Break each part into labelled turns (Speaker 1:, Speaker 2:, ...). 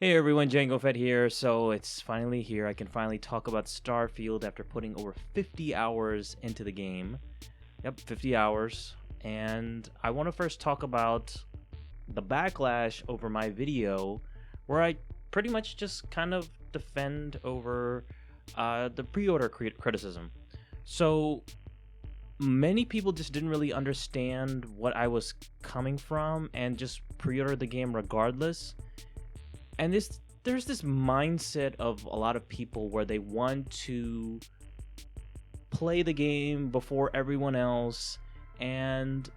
Speaker 1: Hey everyone, Django Fett here. So it's finally here. I can finally talk about Starfield after putting over 50 hours into the game. Yep, 50 hours. And I want to first talk about the backlash over my video where I pretty much just kind of defend over the pre-order criticism. So many people just didn't really understand what I was coming from and just pre-ordered the game regardless. And there's this mindset of a lot of people where they want to play the game before everyone else, and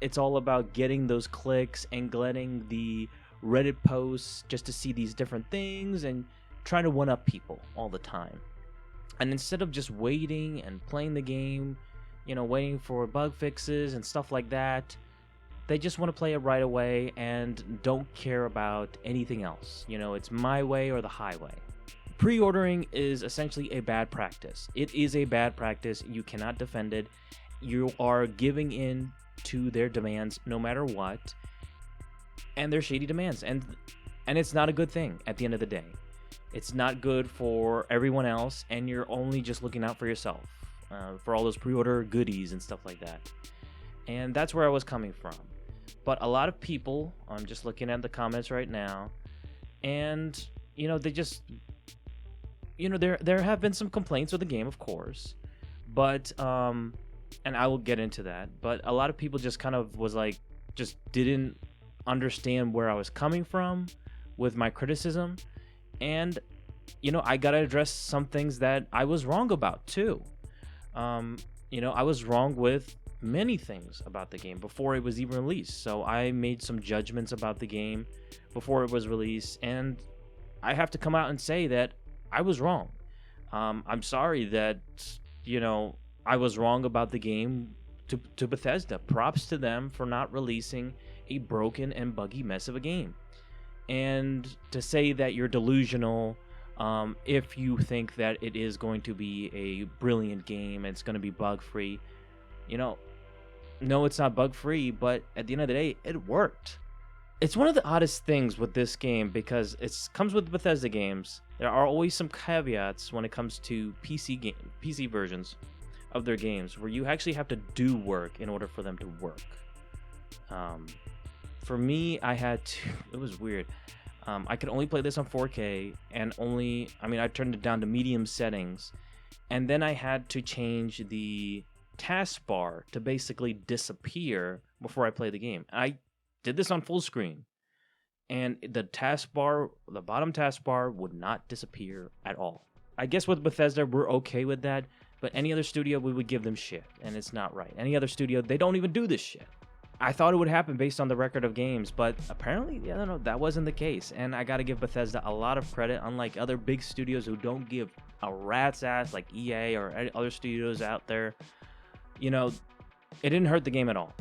Speaker 1: it's all about getting those clicks and getting the Reddit posts just to see these different things and trying to one up people all the time. And instead of just waiting and playing the game, waiting for bug fixes and stuff like that, they just want to play it right away and don't care about anything else. It's my way or the highway. Pre-ordering is essentially a bad practice. It is a bad practice. You cannot defend it. You are giving in to their demands no matter what. And their shady demands. And it's not a good thing at the end of the day. It's not good for everyone else, and you're only just looking out for yourself. For all those pre-order goodies and stuff like that. And that's where I was coming from. But a lot of people, I'm just looking at the comments right now, and they just, there have been some complaints with the game, of course, but and I will get into that. But a lot of people just kind of was like, just didn't understand where I was coming from with my criticism, and I gotta address some things that I was wrong about too. I was wrong with many things about the game before it was even released. So I made some judgments about the game before it was released, and I have to come out and say that I was wrong. I'm sorry that I was wrong about the game to Bethesda. Props to them for not releasing a broken and buggy mess of a game. And to say that you're delusional if you think that it is going to be a brilliant game and it's going to be bug free, no, it's not bug free, but at the end of the day, it worked. It's one of the oddest things with this game because it comes with Bethesda games. There are always some caveats when it comes to PC versions of their games where you actually have to do work in order for them to work. For me, it was weird. I could only play this on 4K and I turned it down to medium settings, and then I had to change the taskbar to basically disappear before I play the game. I did this on full screen, and the bottom taskbar would not disappear at all. I guess with Bethesda, we're okay with that, but any other studio, we would give them shit, and it's not right. Any other studio, they don't even do this shit. I thought it would happen based on the record of games, but apparently, that wasn't the case. And I gotta give Bethesda a lot of credit, unlike other big studios who don't give a rat's ass like EA or other studios out there. It didn't hurt the game at all.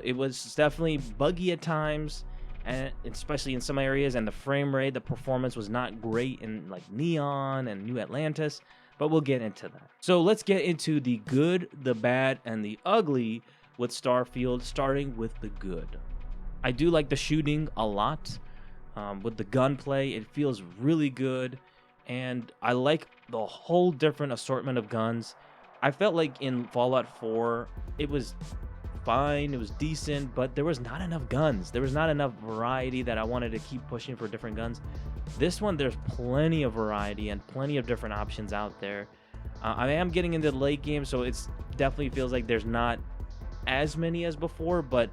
Speaker 1: It was definitely buggy at times, and especially in some areas, and the frame rate, the performance was not great in like Neon and New Atlantis, but we'll get into that. So let's get into the good, the bad, and the ugly with Starfield, starting with the good. I do like the shooting a lot. With the gunplay, it feels really good, and I like the whole different assortment of guns. I felt like in Fallout 4, it was fine, it was decent, but there was not enough guns. There was not enough variety that I wanted to keep pushing for different guns. This one, there's plenty of variety and plenty of different options out there. I am getting into the late game, so it's definitely feels like there's not as many as before, but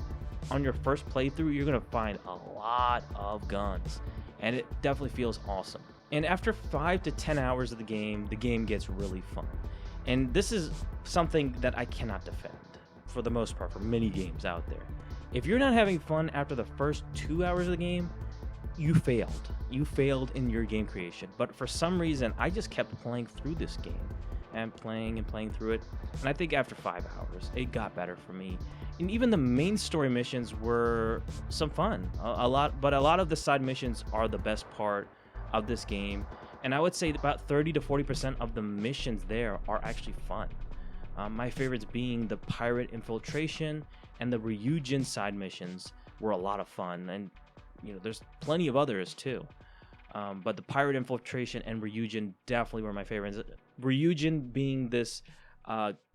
Speaker 1: on your first playthrough, you're going to find a lot of guns, and it definitely feels awesome. And after 5 to 10 hours of the game gets really fun. And this is something that I cannot defend for the most part for many games out there. If you're not having fun after the first 2 hours of the game, you failed. You failed in your game creation. But for some reason, I just kept playing through this game and playing through it. And I think after 5 hours, it got better for me. And even the main story missions were some fun. But a lot of the side missions are the best part of this game. And I would say about 30 to 40% of the missions there are actually fun. My favorites being the pirate infiltration and the Ryujin side missions were a lot of fun. And there's plenty of others too. But the pirate infiltration and Ryujin definitely were my favorites. Ryujin being this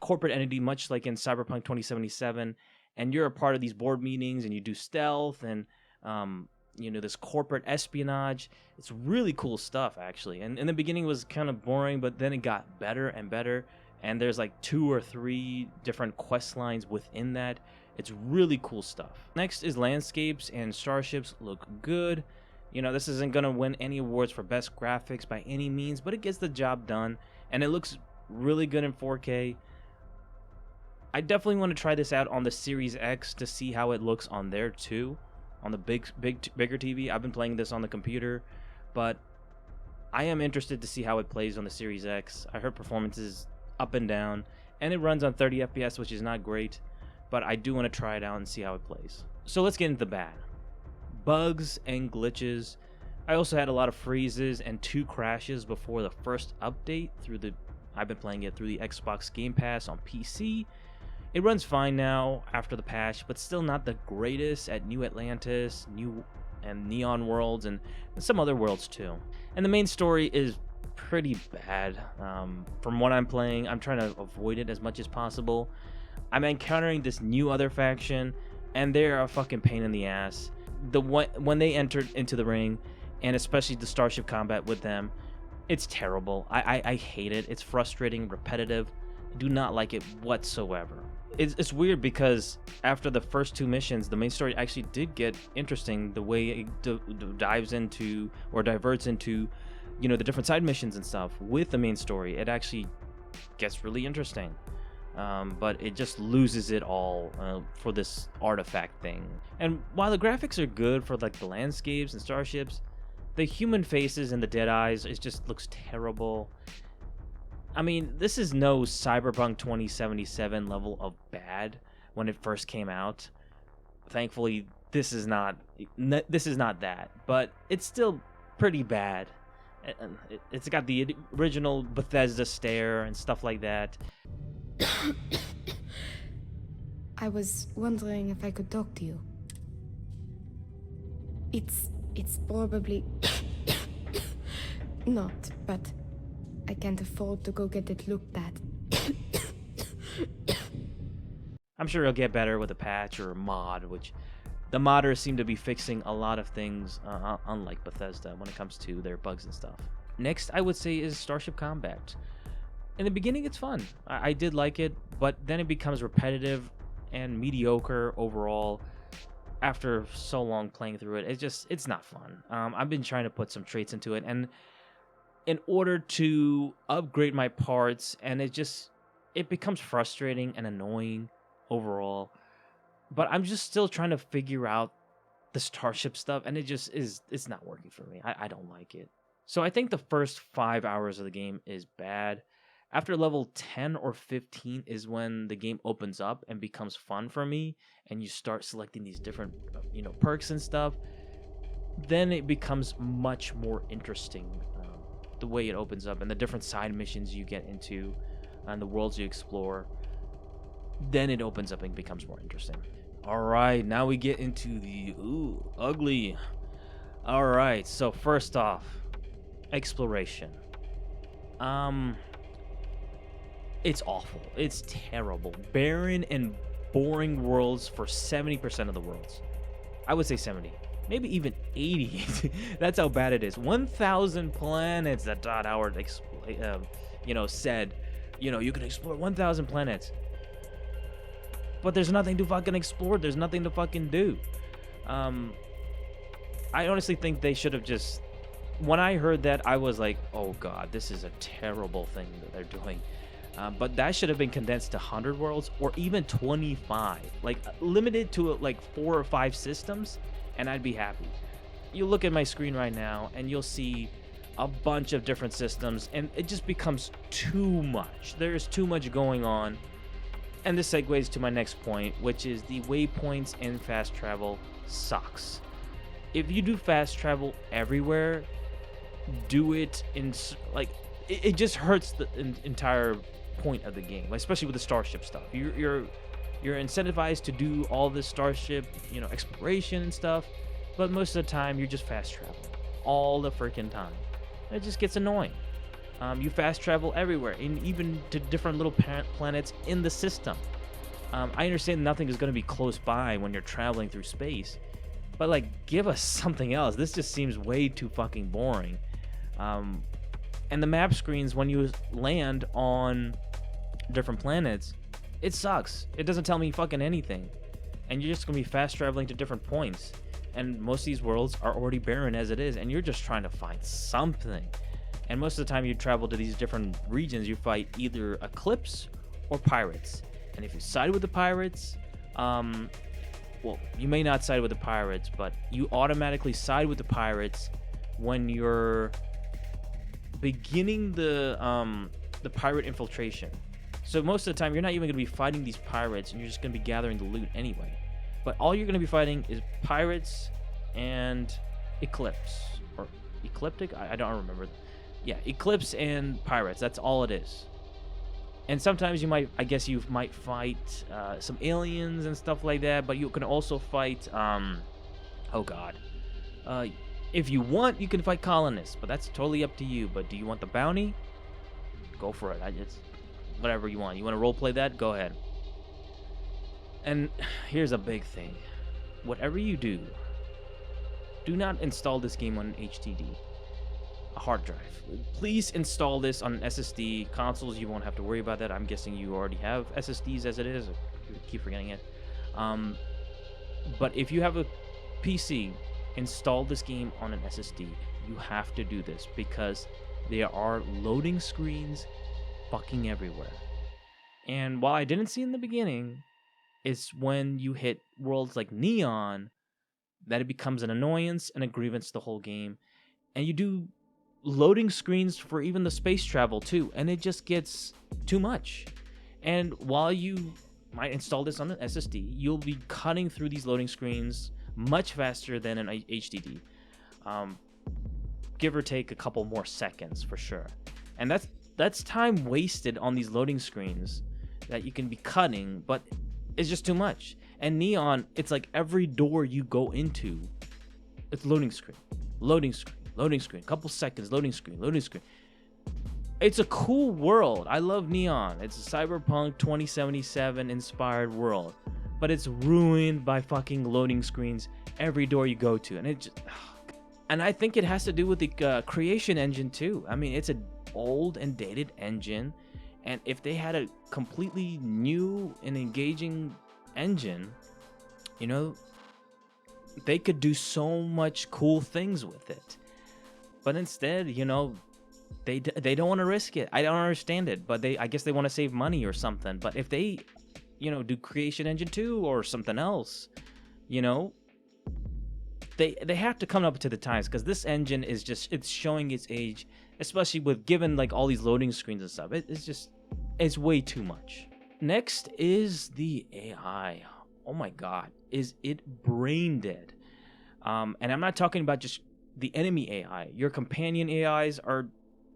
Speaker 1: corporate entity, much like in Cyberpunk 2077, and you're a part of these board meetings and you do stealth and this corporate espionage. It's really cool stuff, actually. And in the beginning it was kind of boring, but then it got better and better. And there's like 2 or 3 different quest lines within that. It's really cool stuff. Next is landscapes, and starships look good. This isn't going to win any awards for best graphics by any means, but it gets the job done, and it looks really good in 4K. I definitely want to try this out on the Series X to see how it looks on there too, on the bigger TV. I've been playing this on the computer, but I am interested to see how it plays on the Series X. I heard performance is up and down, and it runs on 30 FPS, which is not great, but I do want to try it out and see how it plays. So let's get into the bad. Bugs and glitches. I also had a lot of freezes and 2 crashes before the first update I've been playing it through the Xbox Game Pass on PC. It runs fine now after the patch, but still not the greatest at New Atlantis, and Neon Worlds, and some other worlds too. And the main story is pretty bad. From what I'm playing, I'm trying to avoid it as much as possible. I'm encountering this new other faction, and they're a fucking pain in the ass. When they entered into the ring, and especially the starship combat with them, it's terrible. I hate it. It's frustrating, repetitive. I do not like it whatsoever. It's weird because after the first 2 missions, the main story actually did get interesting. The way it dives into or diverts into, the different side missions and stuff with the main story, it actually gets really interesting. But it just loses it all for this artifact thing. And while the graphics are good for like the landscapes and starships, the human faces and the dead eyes, it just looks terrible. I mean, this is no Cyberpunk 2077 level of bad when it first came out. Thankfully, this is not that, but it's still pretty bad. It's got the original Bethesda stare and stuff like that.
Speaker 2: I was wondering if I could talk to you. It's probably not, but I can't afford to go get it looked at.
Speaker 1: I'm sure it'll get better with a patch or a mod, which the modders seem to be fixing a lot of things, unlike Bethesda, when it comes to their bugs and stuff. Next, I would say, is Starship Combat. In the beginning, it's fun. I did like it, but then it becomes repetitive and mediocre overall. After so long playing through it, it's not fun. I've been trying to put some traits into it, and in order to upgrade my parts, and it becomes frustrating and annoying overall. But I'm just still trying to figure out the starship stuff, and it's not working for me. I don't like it. So I think the first 5 hours of the game is bad. After level 10 or 15 is when the game opens up and becomes fun for me, and you start selecting these different, perks and stuff. Then it becomes much more interesting, the way it opens up and the different side missions you get into, and the worlds you explore. Then it opens up and becomes more interesting. All right, now we get into the ugly. All right, so first off, exploration. It's awful. It's terrible. Barren and boring worlds for 70% of the worlds. I would say 70. Maybe even 80. That's how bad it is. 1,000 planets that Todd Howard said, you can explore 1,000 planets. But there's nothing to fucking explore. There's nothing to fucking do. I honestly think they should have just... When I heard that, I was like, oh god, this is a terrible thing that they're doing. But that should have been condensed to 100 worlds or even 25. Like, limited to like 4 or 5 systems, and I'd be happy. You look at my screen right now, and you'll see a bunch of different systems, and it just becomes too much. There's too much going on. And this segues to my next point, which is the waypoints in fast travel sucks. If you do fast travel everywhere, do it in it just hurts the entire point of the game, especially with the starship stuff. You're incentivized to do all this starship, exploration and stuff, but most of the time you're just fast traveling. all the freaking time. It just gets annoying. You fast travel everywhere, and even to different little planets in the system. I understand nothing is going to be close by when you're traveling through space, but like, give us something else. This just seems way too fucking boring. And the map screens when you land on different planets, it sucks. It doesn't tell me fucking anything, and you're just gonna be fast traveling to different points. And most of these worlds are already barren as it is, and you're just trying to find something. And most of the time you travel to these different regions, you fight either Eclipse or pirates. And if you side with the pirates, well, you may not side with the pirates, but you automatically side with the pirates when you're beginning the pirate infiltration. So most of the time, you're not even going to be fighting these pirates, and you're just going to be gathering the loot anyway. But all you're going to be fighting is pirates and Eclipse. Or Ecliptic? I don't remember. Yeah, Eclipse and pirates. That's all it is. And sometimes you might fight some aliens and stuff like that, but you can also fight, oh god. If you want, you can fight colonists, but that's totally up to you. But do you want the bounty? Go for it. It's whatever you want. You want to roleplay that? Go ahead. And here's a big thing. Whatever you do not install this game on an HDD, a hard drive. Please install this on an SSD. Consoles, you won't have to worry about that. I'm guessing you already have SSDs as it is. I keep forgetting it. But if you have a PC, install this game on an SSD. You have to do this because there are loading screens fucking everywhere. And while I didn't see in the beginning, it's when you hit worlds like Neon that it becomes an annoyance and a grievance the whole game. And you do loading screens for even the space travel too, and it just gets too much. And while you might install this on an SSD, you'll be cutting through these loading screens much faster than an HDD. Give or take a couple more seconds for sure. And that's time wasted on these loading screens that you can be cutting, but it's just too much. And Neon, it's like every door you go into, it's loading screen, couple seconds, loading screen. It's a cool world. I love Neon. It's a Cyberpunk 2077 inspired world, but it's ruined by fucking loading screens every door you go to. And I think it has to do with the creation engine too. I mean, it's an old and dated engine, and if they had a completely new and engaging engine, you know, they could do so much cool things with it. But instead, you know, they don't want to risk it. I don't understand it, but I guess they want to save money or something. But if they, you know, do Creation Engine 2 or something else, you know, they have to come up to the times, because this engine is just, it's showing its age, especially with given like all these loading screens and stuff. It's way too much. Next is the AI. Oh my god, is it brain dead? And I'm not talking about just the enemy AI. Your companion AIs are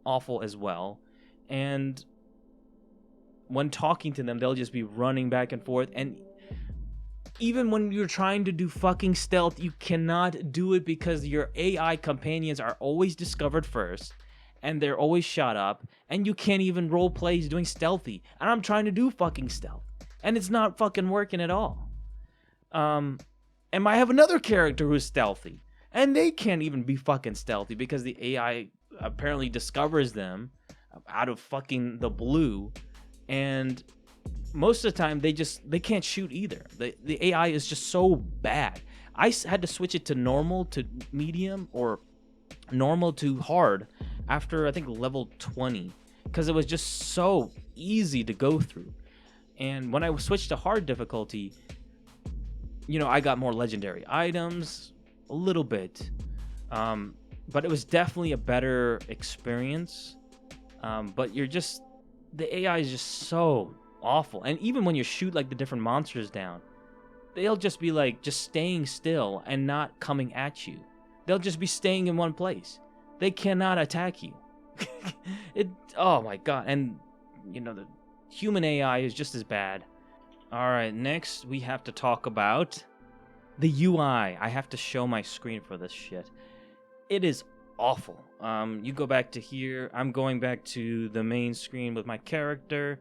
Speaker 1: awful as well. And when talking to them, they'll just be running back and forth. And even when you're trying to do fucking stealth, you cannot do it because your AI companions are always discovered first. And they're always shot up. And you can't even role play doing stealthy. And I'm trying to do fucking stealth. And it's not fucking working at all. And I have another character who's stealthy. And they can't even be fucking stealthy because the AI apparently discovers them out of fucking the blue. And most of the time they can't shoot either. The AI is just so bad. I had to switch it to normal to medium or normal to hard after I think level 20 because it was just so easy to go through. And when I switched to hard difficulty, you know, I got more legendary items, a little bit, but it was definitely a better experience. But the AI is just so awful. And even when you shoot like the different monsters down, they'll just be like just staying still and not coming at you. They'll just be staying in one place. They cannot attack you. Oh my god. And you know, the human AI is just as bad. All right, next we have to talk about the UI. I have to show my screen for this shit. It is awful. You go back to here. I'm going back to the main screen with my character.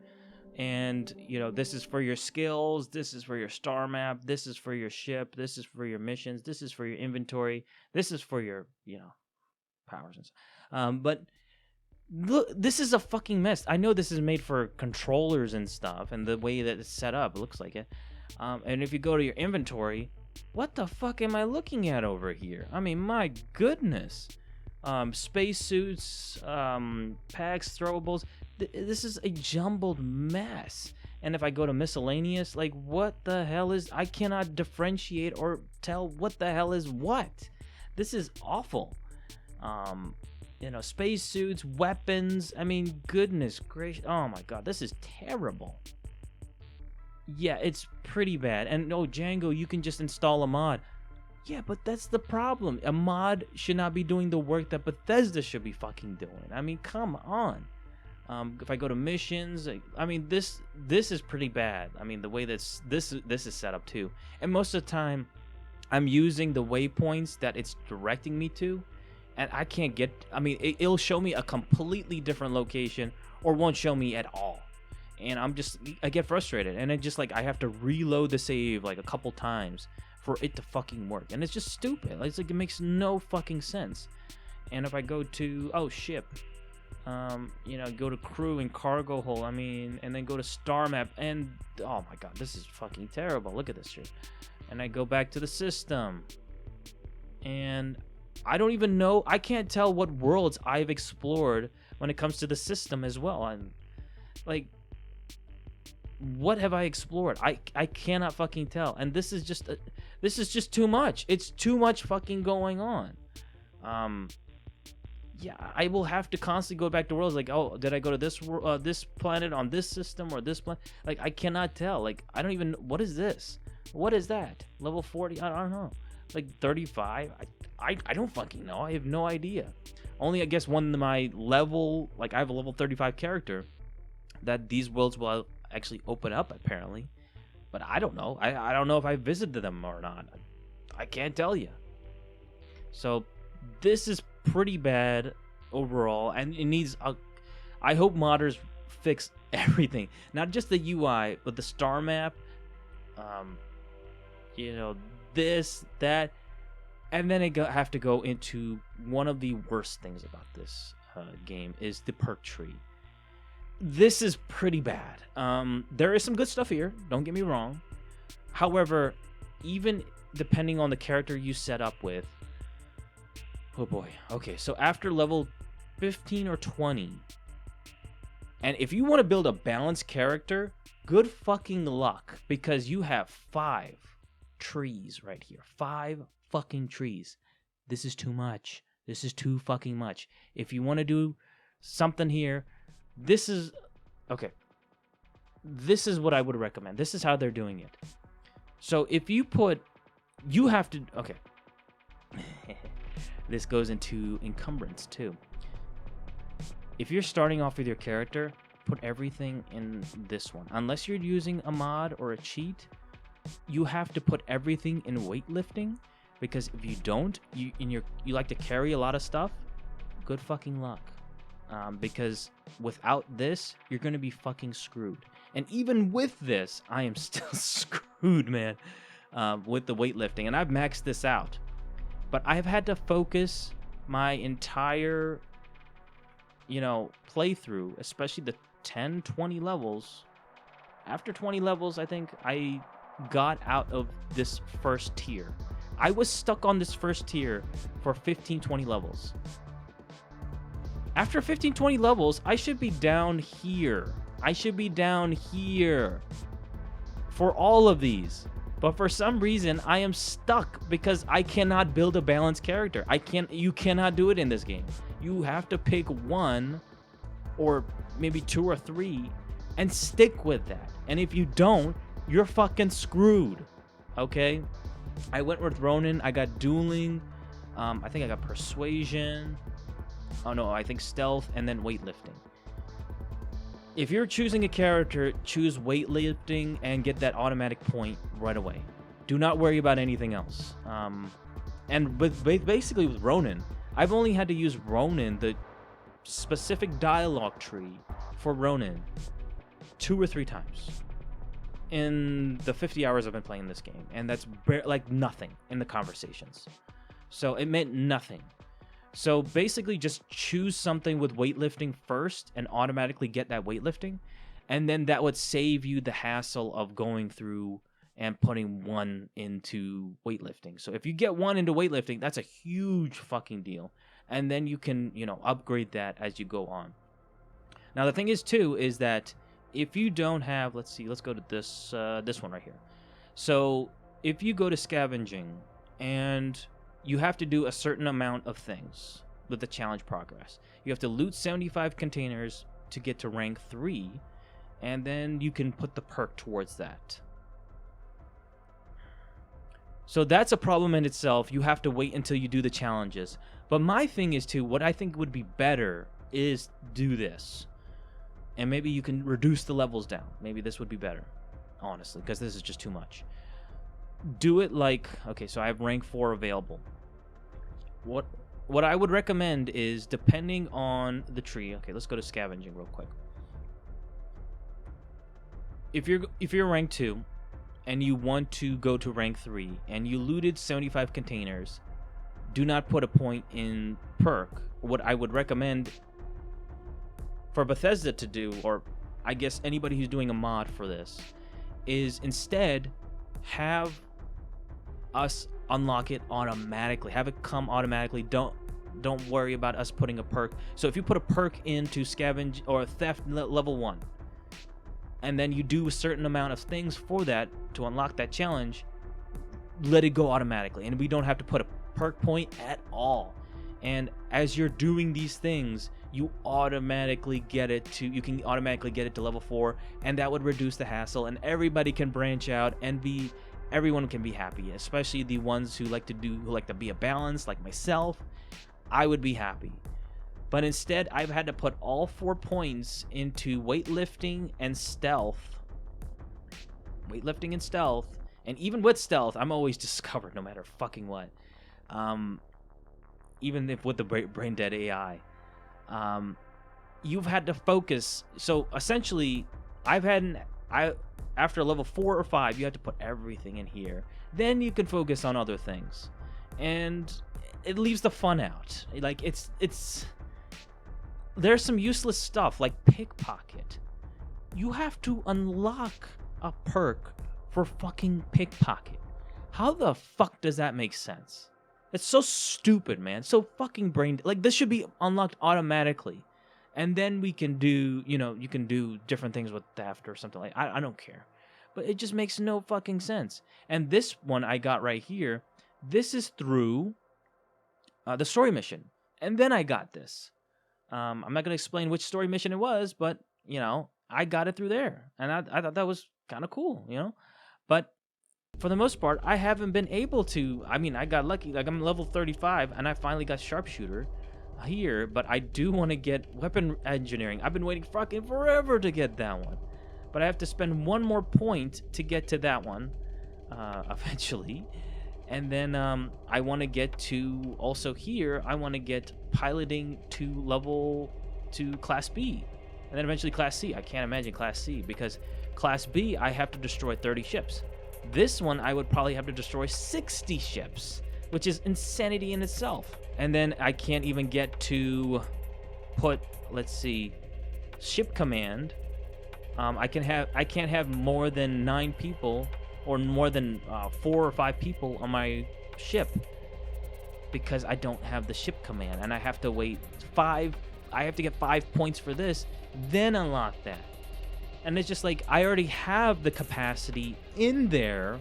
Speaker 1: And, this is for your skills. This is for your star map. This is for your ship. This is for your missions. This is for your inventory. This is for your, powers and stuff. But look, this is a fucking mess. I know this is made for controllers and stuff, and the way that it's set up, it looks like it. And if you go to your inventory, what the fuck am I looking at over here? I mean, my goodness. Spacesuits, packs, throwables. This is a jumbled mess. And if I go to miscellaneous, like, what the hell is... I cannot differentiate or tell what the hell is what. This is awful. Spacesuits, weapons. I mean, goodness gracious. Oh my god, this is terrible. Yeah, it's pretty bad. And no, Django, you can just install a mod. Yeah, but that's the problem. A mod should not be doing the work that Bethesda should be fucking doing. I mean, come on. If I go to missions, I mean, this is pretty bad. I mean, the way this is set up too. And most of the time, I'm using the waypoints that it's directing me to, and I can't get. I mean, it'll show me a completely different location, or won't show me at all. And I get frustrated, and I have to reload the save like a couple times for it to fucking work, and it's just stupid. It's like it makes no fucking sense. And if I go to ship, go to crew and cargo hold, and then go to star map, and oh my god, this is fucking terrible. Look at this shit. And I go back to the system, and I don't even know. I can't tell what worlds I've explored when it comes to the system as well. I'm like, what have I explored? I cannot fucking tell. And this is just too much. It's too much fucking going on. Yeah, I will have to constantly go back to worlds like, oh, did I go to this planet on this system or this planet? Like, I cannot tell. Like, I don't even, what is this? What is that? Level 40? I don't know. Like 35? I don't fucking know. I have no idea. Only, I guess, one of my level, like, I have a level 35 character that these worlds will actually open up, apparently. But I don't know. I don't know if I visited them or not. I can't tell you. So this is pretty bad overall, and it needs I hope modders fix everything, not just the UI, but the star map, this, that, and then have to go into one of the worst things about this game is the perk tree. This is pretty bad. There is some good stuff here, don't get me wrong. However, even depending on the character you set up with, oh boy. Okay, so after level 15 or 20, and if you want to build a balanced character, good fucking luck, because you have 5 trees right here. 5 fucking trees. This is too much. This is too fucking much. If you want to do something here, this is... Okay. This is what I would recommend. This is how they're doing it. So if you put... You have to... Okay. This goes into encumbrance too. If you're starting off with your character, put everything in this one. Unless you're using a mod or a cheat, you have to put everything in weightlifting, because if you don't, you like to carry a lot of stuff, good fucking luck. Because without this, you're gonna be fucking screwed. And even with this, I am still screwed, man, with the weightlifting. And I've maxed this out. But I've had to focus my entire, playthrough, especially the 10, 20 levels. After 20 levels, I think I got out of this first tier. I was stuck on this first tier for 15, 20 levels. After 15, 20 levels, I should be down here. I should be down here for all of these. But for some reason, I am stuck because I cannot build a balanced character. You cannot do it in this game. You have to pick one or maybe 2 or 3 and stick with that. And if you don't, you're fucking screwed. Okay? I went with Ronin. I got dueling. I think I got persuasion. Oh no, I think stealth and then weightlifting. If you're choosing a character, choose weightlifting and get that automatic point right away. Do not worry about anything else. And basically with Ronin, I've only had to use Ronin, the specific dialogue tree for Ronin, 2 or 3 times in the 50 hours I've been playing this game, and that's like nothing in the conversations. So it meant nothing. So basically just choose something with weightlifting first and automatically get that weightlifting, and then that would save you the hassle of going through and putting 1 into weightlifting. So if you get 1 into weightlifting, that's a huge fucking deal. And then you can, upgrade that as you go on. Now the thing is too is that if you don't have, let's go to this one right here. So if you go to scavenging and you have to do a certain amount of things with the challenge progress. You have to loot 75 containers to get to rank 3, and then you can put the perk towards that. So that's a problem in itself. You have to wait until you do the challenges. But my thing is too, what I think would be better is do this. And maybe you can reduce the levels down. Maybe this would be better, honestly, because this is just too much. Do it like, okay, so I have rank 4 available. What I would recommend is, depending on the tree, okay, let's go to scavenging real quick. If you're rank 2 and you want to go to rank 3 and you looted 75 containers, do not put a point in perk. What I would recommend for Bethesda to do, or I guess anybody who's doing a mod for this, is instead have us unlock it automatically. Have it come automatically. Don't worry about us putting a perk. So if you put a perk into scavenge or theft level 1, and then you do a certain amount of things for that to unlock that challenge, let it go automatically, and we don't have to put a perk point at all. And as you're doing these things, you can automatically get it to level 4, and that would reduce the hassle, and everybody can branch out and everyone can be happy, especially the ones who like to be a balance, like myself. I would be happy. But instead, I've had to put all 4 points into weightlifting and stealth. And even with stealth, I'm always discovered no matter fucking what. Even if with the brain dead AI. You've had to focus. So essentially, after level 4 or 5, you have to put everything in here. Then you can focus on other things. And it leaves the fun out. Like, there's some useless stuff like pickpocket. You have to unlock a perk for fucking pickpocket. How the fuck does that make sense? It's so stupid, man. So fucking like, this should be unlocked automatically. And then we can do, you can do different things with theft or something like I don't care. But it just makes no fucking sense. And this one I got right here, this is through the story mission. And then I got this. I'm not going to explain which story mission it was, but, I got it through there. And I thought that was kind of cool, But for the most part, I haven't been able to. I mean, I got lucky. Like, I'm level 35, and I finally got sharpshooter here. But I do want to get weapon engineering. I've been waiting fucking forever to get that one. But I have to spend 1 more point to get to that one eventually. And then I want to get to, also here, I want to get piloting to Class B. And then eventually Class C. I can't imagine Class C, because Class B, I have to destroy 30 ships. This one, I would probably have to destroy 60 ships, which is insanity in itself. And then I can't even get to put, let's see, ship command. I can't have more than 9 people or more than 4 or 5 people on my ship, because I don't have the ship command, and I have to wait 5. I have to get 5 points for this, then unlock that. And it's just like, I already have the capacity in there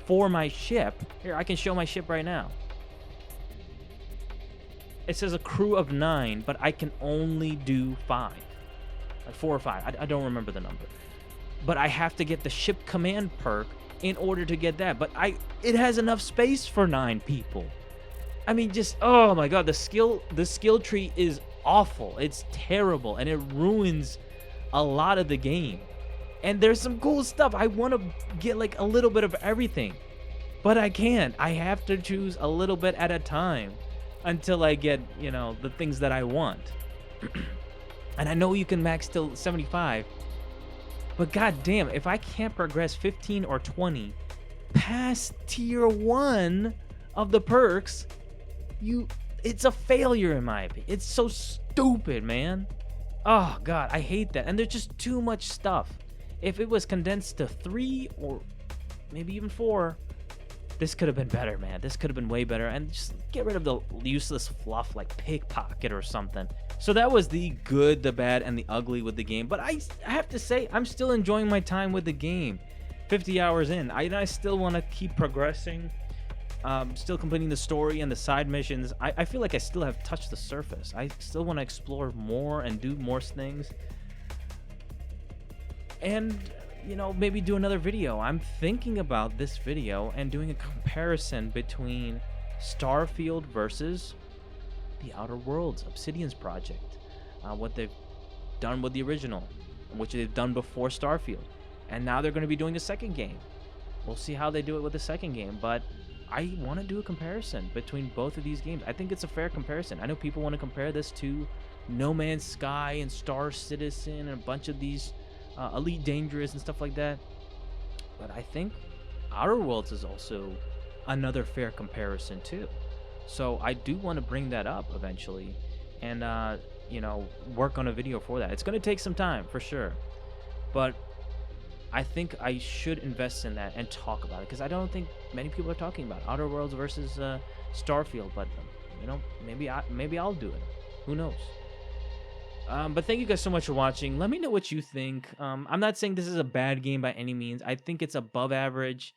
Speaker 1: for my ship. Here, I can show my ship right now. It says a crew of 9, but I can only do 5. Like 4 or 5. I don't remember the number. But I have to get the ship command perk in order to get that. But it has enough space for 9 people. I mean, just, oh my god, the skill tree is awful. It's terrible, and it ruins a lot of the game. And there's some cool stuff. I want to get like a little bit of everything, but I can't. I have to choose a little bit at a time. until I get, you know, the things that I want. And I know you can max till 75, but god damn, if I can't progress 15 or 20 past tier 1 of the perks, it's a failure in my opinion. It's so stupid, man. Oh god, I hate that. And there's just too much stuff. If it was condensed to 3 or maybe even 4, this could have been better, man. This could have been way better. And just get rid of the useless fluff like pickpocket or something. So that was the good, the bad, and the ugly with the game. But I have to say, I'm still enjoying my time with the game. 50 hours in. I still want to keep progressing. Still completing the story and the side missions. I feel like I still have touched the surface. I still want to explore more and do more things. And, you know, maybe do another video. I'm thinking about this video and doing a comparison between Starfield versus the Outer Worlds, Obsidian's project. What they've done with the original, which they've done before Starfield. And now they're going to be doing a second game. We'll see how they do it with the second game, but I want to do a comparison between both of these games. I think it's a fair comparison. I know people want to compare this to No Man's Sky and Star Citizen and a bunch of these Elite Dangerous and stuff like that. But I think Outer Worlds is also another fair comparison too. So I do want to bring that up eventually and, you know, work on a video for that. It's going to take some time for sure. But I think I should invest in that and talk about it because I don't think many people are talking about Outer Worlds versus Starfield. But you know, maybe I'll do it. Who knows? But thank you guys so much for watching. Let me know what you think. I'm not saying this is a bad game by any means. I think it's above average.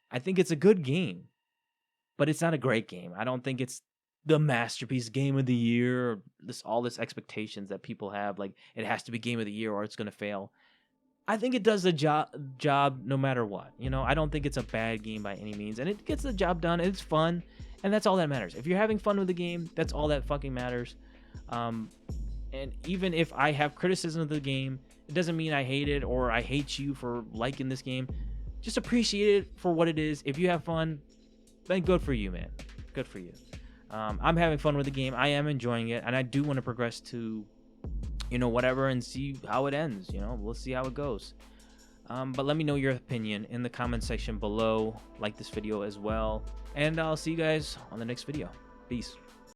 Speaker 1: I think it's a good game, but it's not a great game. I don't think it's the masterpiece game of the year. Or all this expectations that people have, like it has to be game of the year or it's gonna fail. I think it does the job no matter what. You know, I don't think it's a bad game by any means. And it gets the job done. It's fun. And that's all that matters. If you're having fun with the game, that's all that fucking matters. And even if I have criticism of the game, it doesn't mean I hate it or I hate you for liking this game. Just appreciate it for what it is. If you have fun, then good for you, man. Good for you. I'm having fun with the game. I am enjoying it. And I do want to progress to, you know, whatever and see how it ends. You know, we'll see how it goes. But let me know your opinion in the comment section below. Like this video as well. And I'll see you guys on the next video. Peace.